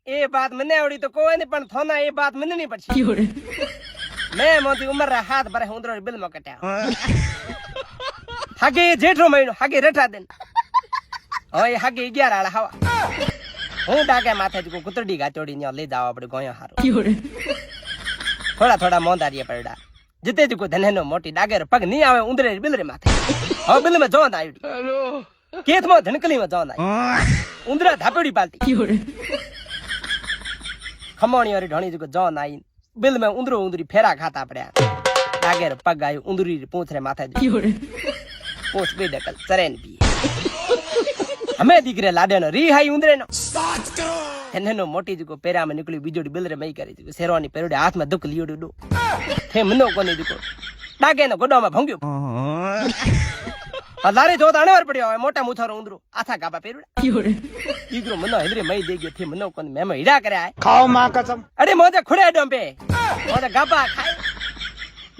એ बात મને આવડી તો કોઈ નહીં પણ થોના એ बात મને નહીં પડશે મેં મોતી ઉમર હાથ ભરે ઉંદરો બિલ માં કટ્યા હાગે જેઠો મહિનો હાગે રઠા દેન હવે હાગે 11 આળા હવા હું ડાકે માથે જ કુતરડી ગાચોડી ન્યા લઈ જાવ આપણે ગોયો હારો થોડા થોડા મોંદારીએ પડડા જીતે જ કો ધનેનો મોટી ડાગર પગ નહીં આવે ઉંદરે બિલરે માથે હવે બિલ માં જોંદ આવી કેતમાં ધણકલી માં જોંદ આવી ઉંદરા ધાપડી પાલતી ખમોણી વાળી ઢોણી જ જોંદ આવી બિલ में उंदरो उंदरी फेरा खाता पड़ा डागर पग आयो उंदरी पूंछ रे माथे पूंछ बे डकल चरेन भी हमें दिखरे लाडे नो री हाई उंदरे नो साच करो एनेनो मोटी जको पेरा में निकली बीजोडी बिल रे मई करी जको शेरवानी पेरोडे हाथ में दुख लियोडो दो थे मनो कोनी जको डागे नो गोडो में भंग्यो हजारे जो दाणे वर पड़यो है मोटा मुथारो उंदरो आथा गाबा पेरोडा ईगरो मनो हेदरे मई दे गयो थे मनो कोनी मेम हीड़ा करे आए खाओ मां कसम अरे मोजे खुड़े डोंबे मोजे गाबा खाए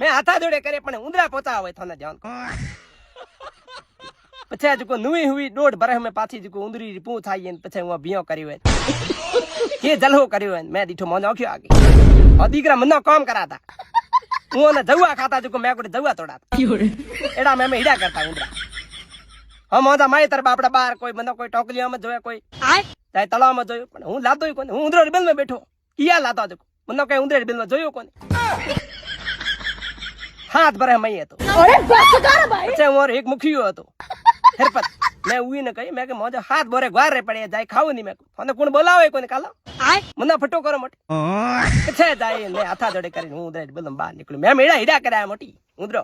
मैं हाथा जोड़े करे पण उंदरा पोता होय थाने जान पछे जको नुई हुई डोड बरह में पाछी जको उंदरी री पूंछ आई ने पछे हुआ बियो कर्यो है के जलहो कर्यो है मैं दीठो मोजो आख्यो आगे और दीकरा मनो काम कराता હું ને જવા ખાતા જો મે કોડે જવા તોડા એડા મે હીડા કરતા ઉંદરા હમ ઓદા માય તર બાપડા બાર કોઈ મને કોઈ ટોકલીમાં જોય કોઈ જાય તળાવમાં જોયો પણ હું લાદોય કોને હું ઉંદરો બિલ માં બેઠો કિયા લાતો જો મને કઈ ઉંદરે બિલ માં જોયો કોને હાથ ભરે મઈ હતો અરે બસ કર ભાઈ છે મોર એક મુખિયો હતો હરપત मैं उई न कही मैं के मोजा हाथ बोरे ग्वार रे पड़े जाय खाऊ नहीं मैं कोने कोण बोलावे कोने काला मना फटो करो मोटी छे जाय ने हाथा जोड़े કરીને હું ઉંદરે બલમ બહાર નીકળ્યો મેં મેડા હીડા કર્યા મોટી ઉંદરો